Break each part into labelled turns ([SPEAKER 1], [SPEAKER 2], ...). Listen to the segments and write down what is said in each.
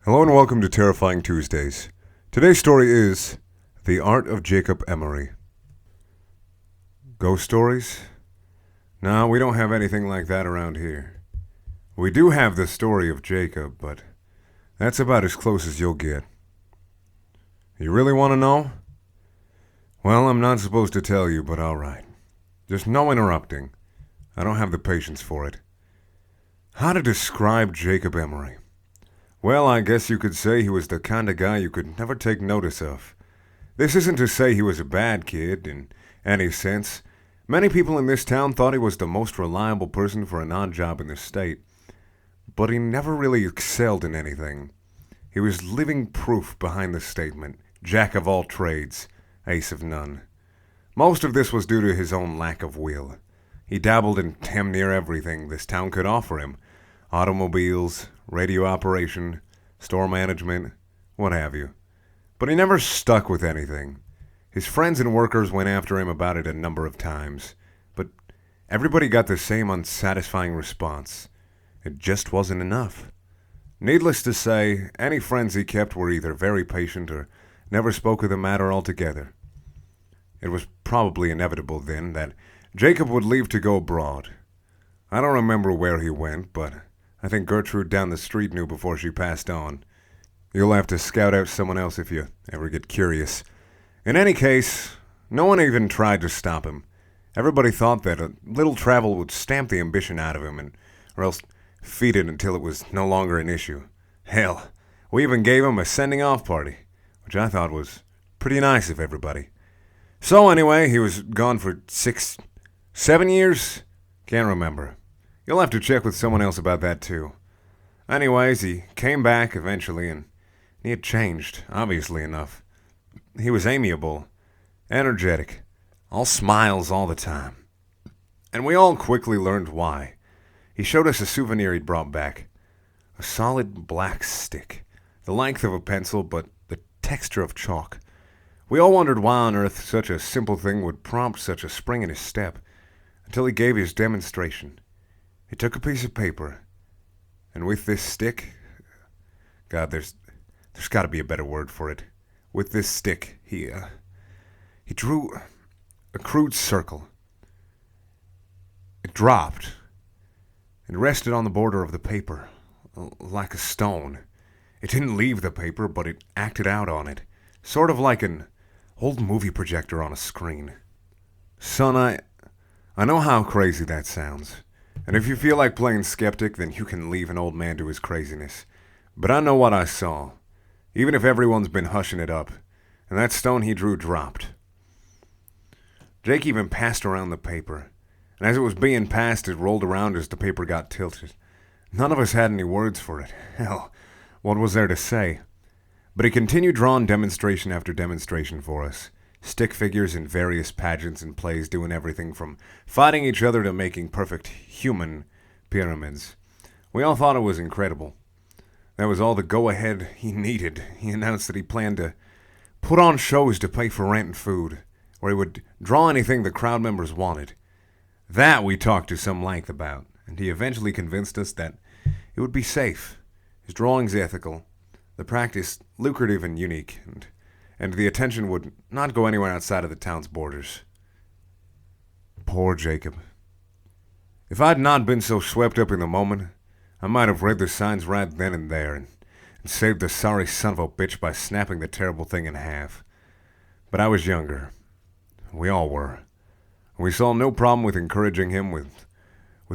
[SPEAKER 1] Hello and welcome to Terrifying Tuesdays. Today's story is The Art of Jacob Emory. Ghost stories? No, we don't have anything like that around here. We do have the story of Jacob, but that's about as close as you'll get. You really want to know? Well, I'm not supposed to tell you, but alright. Just no interrupting. I don't have the patience for it. How to describe Jacob Emory? Well, I guess you could say he was the kind of guy you could never take notice of. This isn't to say he was a bad kid, in any sense. Many people in this town thought he was the most reliable person for an odd job in the state. But he never really excelled in anything. He was living proof behind the statement, jack of all trades, ace of none. Most of this was due to his own lack of will. He dabbled in damn near everything this town could offer him. Automobiles, radio operation, store management, what have you. But he never stuck with anything. His friends and workers went after him about it a number of times, but everybody got the same unsatisfying response. It just wasn't enough. Needless to say, any friends he kept were either very patient or never spoke of the matter altogether. It was probably inevitable then that Jacob would leave to go abroad. I don't remember where he went, but I think Gertrude down the street knew before she passed on. You'll have to scout out someone else if you ever get curious. In any case, no one even tried to stop him. Everybody thought that a little travel would stamp the ambition out of him, or else feed it until it was no longer an issue. Hell, we even gave him a sending-off party, which I thought was pretty nice of everybody. So anyway, he was gone for 7 years? Can't remember. You'll have to check with someone else about that too. Anyways, he came back eventually, and he had changed, obviously enough. He was amiable, energetic, all smiles all the time. And we all quickly learned why. He showed us a souvenir he'd brought back. A solid black stick, the length of a pencil, but the texture of chalk. We all wondered why on earth such a simple thing would prompt such a spring in his step, until he gave his demonstration. He took a piece of paper, and with this stick, God, there's got to be a better word for it. With this stick, he drew a crude circle. It dropped and rested on the border of the paper, like a stone. It didn't leave the paper, but it acted out on it, sort of like an old movie projector on a screen. Son, I know how crazy that sounds. And if you feel like playing skeptic, then you can leave an old man to his craziness. But I know what I saw, even if everyone's been hushing it up, and that stone he drew dropped. Jake even passed around the paper, and as it was being passed, it rolled around as the paper got tilted. None of us had any words for it. Hell, what was there to say? But he continued drawing demonstration after demonstration for us. Stick figures in various pageants and plays doing everything from fighting each other to making perfect human pyramids. We all thought it was incredible. That was all the go-ahead he needed. He announced that he planned to put on shows to pay for rent and food, where he would draw anything the crowd members wanted. That we talked to some length about, and he eventually convinced us that it would be safe, his drawings ethical, the practice lucrative and unique, and the attention would not go anywhere outside of the town's borders. Poor Jacob. If I'd not been so swept up in the moment, I might have read the signs right then and there, and saved the sorry son of a bitch by snapping the terrible thing in half. But I was younger. We all were. We saw no problem with encouraging him with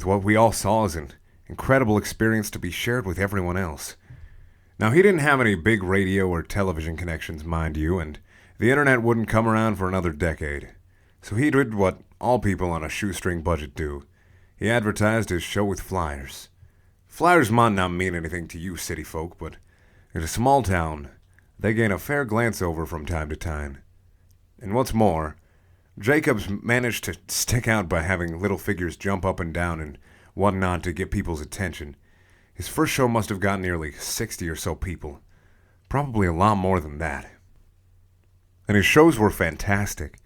[SPEAKER 1] what we all saw as an incredible experience to be shared with everyone else. Now, he didn't have any big radio or television connections, mind you, and the internet wouldn't come around for another decade. So he did what all people on a shoestring budget do. He advertised his show with flyers. Flyers might not mean anything to you city folk, but in a small town, they gain a fair glance over from time to time. And what's more, Jacobs managed to stick out by having little figures jump up and down and whatnot to get people's attention. His first show must have got nearly 60 or so people. Probably a lot more than that. And his shows were fantastic.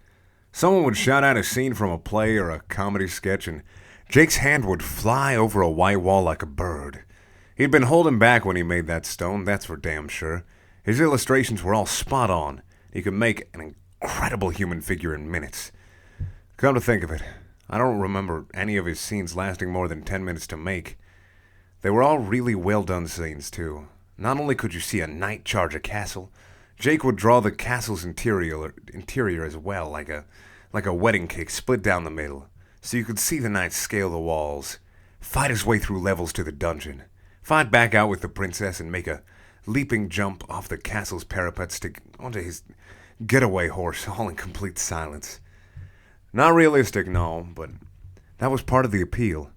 [SPEAKER 1] Someone would shout out a scene from a play or a comedy sketch, and Jake's hand would fly over a white wall like a bird. He'd been holding back when he made that stone, that's for damn sure. His illustrations were all spot on. He could make an incredible human figure in minutes. Come to think of it, I don't remember any of his scenes lasting more than 10 minutes to make. They were all really well done scenes, too. Not only could you see a knight charge a castle, Jake would draw the castle's interior as well, like a wedding cake split down the middle, so you could see the knight scale the walls, fight his way through levels to the dungeon, fight back out with the princess, and make a leaping jump off the castle's parapets onto his getaway horse, all in complete silence. Not realistic, no, but that was part of the appeal.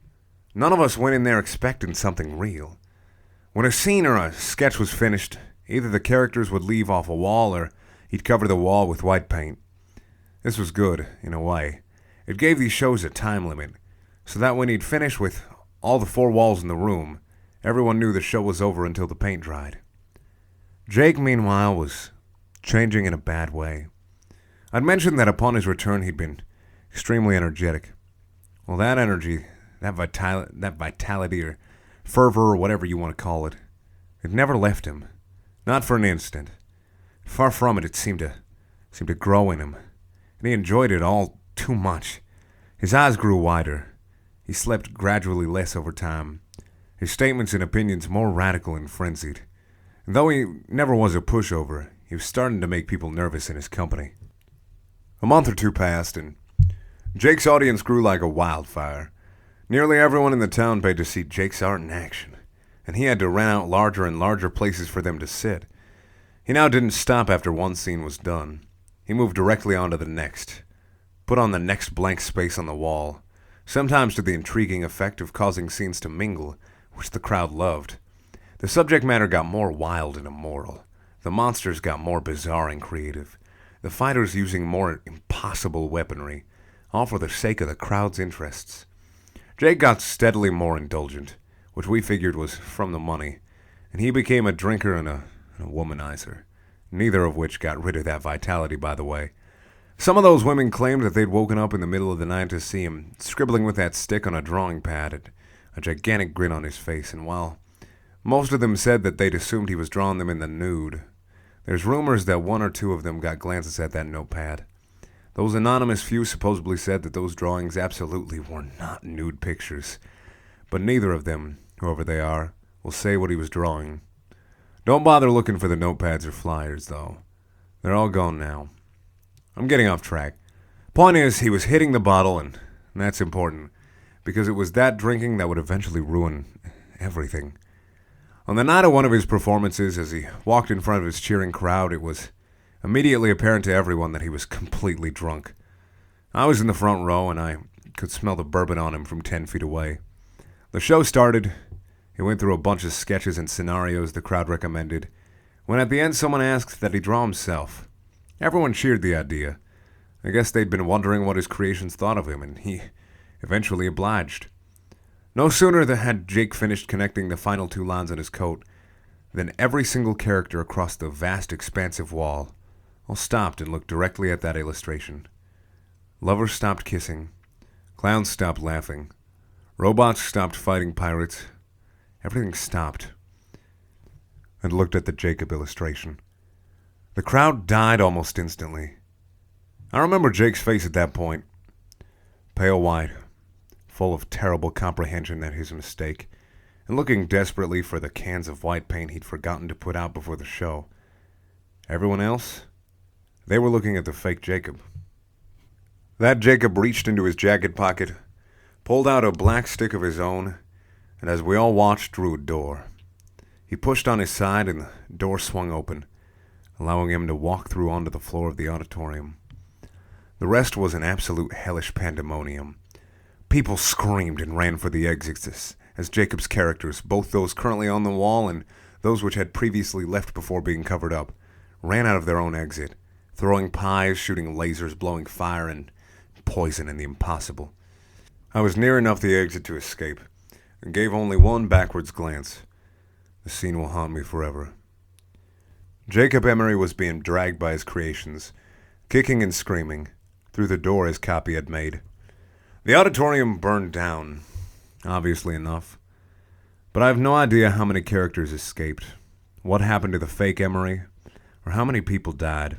[SPEAKER 1] None of us went in there expecting something real. When a scene or a sketch was finished, either the characters would leave off a wall or he'd cover the wall with white paint. This was good, in a way. It gave these shows a time limit, so that when he'd finished with all the 4 walls in the room, everyone knew the show was over until the paint dried. Jake, meanwhile, was changing in a bad way. I'd mentioned that upon his return he'd been extremely energetic. Well, that energy, that vitality or fervor or whatever you want to call it, it never left him. Not for an instant. Far from it, it seemed to grow in him, and he enjoyed it all too much. His eyes grew wider. He slept gradually less over time. His statements and opinions more radical and frenzied. And though he never was a pushover, he was starting to make people nervous in his company. A month or 2 passed, and Jake's audience grew like a wildfire. Nearly everyone in the town paid to see Jake's art in action, and he had to rent out larger and larger places for them to sit. He now didn't stop after one scene was done. He moved directly on to the next, put on the next blank space on the wall, sometimes to the intriguing effect of causing scenes to mingle, which the crowd loved. The subject matter got more wild and immoral. The monsters got more bizarre and creative. The fighters using more impossible weaponry, all for the sake of the crowd's interests. Jake got steadily more indulgent, which we figured was from the money, and he became a drinker and a womanizer, neither of which got rid of that vitality, by the way. Some of those women claimed that they'd woken up in the middle of the night to see him scribbling with that stick on a drawing pad, and a gigantic grin on his face, and while most of them said that they'd assumed he was drawing them in the nude, there's rumors that 1 or 2 of them got glances at that notepad. Those anonymous few supposedly said that those drawings absolutely were not nude pictures, but neither of them, whoever they are, will say what he was drawing. Don't bother looking for the notepads or flyers, though. They're all gone now. I'm getting off track. Point is, he was hitting the bottle, and that's important, because it was that drinking that would eventually ruin everything. On the night of one of his performances, as he walked in front of his cheering crowd, it was immediately apparent to everyone that he was completely drunk. I was in the front row, and I could smell the bourbon on him from 10 feet away. The show started. He went through a bunch of sketches and scenarios the crowd recommended, when at the end someone asked that he draw himself. Everyone cheered the idea. I guess they'd been wondering what his creations thought of him, and he eventually obliged. No sooner had Jake finished connecting the final 2 lines on his coat than every single character across the vast expansive wall all stopped and looked directly at that illustration. Lovers stopped kissing. Clowns stopped laughing. Robots stopped fighting pirates. Everything stopped and looked at the Jacob illustration. The crowd died almost instantly. I remember Jake's face at that point. Pale white, full of terrible comprehension at his mistake, and looking desperately for the cans of white paint he'd forgotten to put out before the show. Everyone else? They were looking at the fake Jacob. That Jacob reached into his jacket pocket, pulled out a black stick of his own, and as we all watched, drew a door. He pushed on his side, and the door swung open, allowing him to walk through onto the floor of the auditorium. The rest was an absolute hellish pandemonium. People screamed and ran for the exits as Jacob's characters, both those currently on the wall and those which had previously left before being covered up, ran out of their own exit, throwing pies, shooting lasers, blowing fire, and poison in the impossible. I was near enough the exit to escape, and gave only one backwards glance. The scene will haunt me forever. Jacob Emory was being dragged by his creations, kicking and screaming, through the door his copy had made. The auditorium burned down, obviously enough. But I have no idea how many characters escaped, what happened to the fake Emory, or how many people died.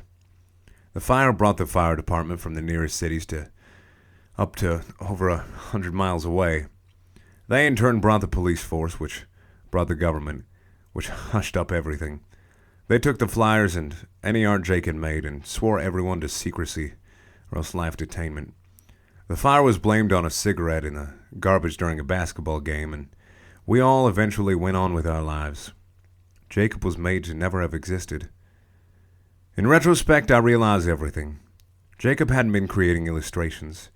[SPEAKER 1] The fire brought the fire department from the nearest cities to up to over 100 miles away. They in turn brought the police force, which brought the government, which hushed up everything. They took the flyers and any art Jake had made and swore everyone to secrecy or else life detainment. The fire was blamed on a cigarette in the garbage during a basketball game, and we all eventually went on with our lives. Jacob was made to never have existed. In retrospect, I realize everything. Jacob hadn't been creating illustrations.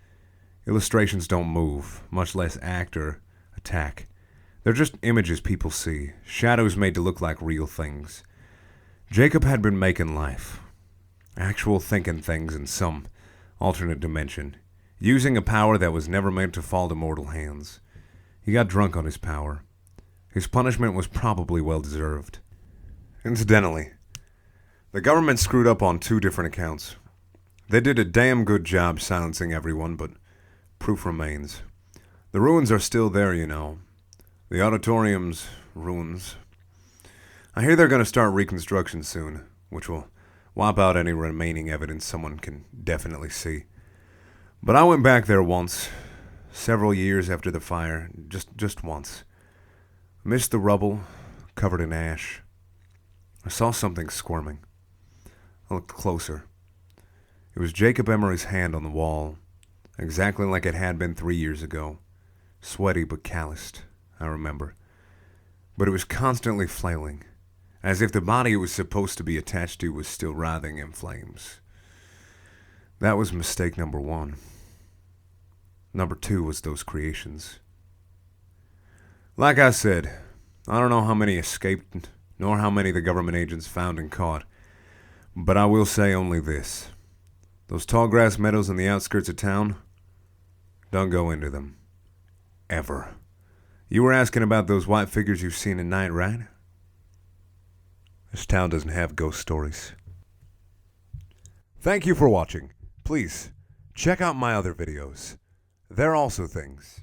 [SPEAKER 1] Illustrations don't move, much less act or attack. They're just images people see, shadows made to look like real things. Jacob had been making life. Actual thinking things in some alternate dimension, using a power that was never meant to fall to mortal hands. He got drunk on his power. His punishment was probably well-deserved. Incidentally, the government screwed up on 2 different accounts. They did a damn good job silencing everyone, but proof remains. The ruins are still there, you know. The auditorium's ruins. I hear they're going to start reconstruction soon, which will wipe out any remaining evidence someone can definitely see. But I went back there once, several years after the fire, just once. Missed the rubble, covered in ash. I saw something squirming. I looked closer. It was Jacob Emory's hand on the wall, exactly like it had been 3 years ago. Sweaty but calloused, I remember. But it was constantly flailing, as if the body it was supposed to be attached to was still writhing in flames. That was mistake number 1. Number 2 was those creations. Like I said, I don't know how many escaped, nor how many the government agents found and caught, but I will say only this. Those tall grass meadows in the outskirts of town, don't go into them. Ever. You were asking about those white figures you've seen at night, right? This town doesn't have ghost stories. Thank you for watching. Please, check out my other videos. They're also things.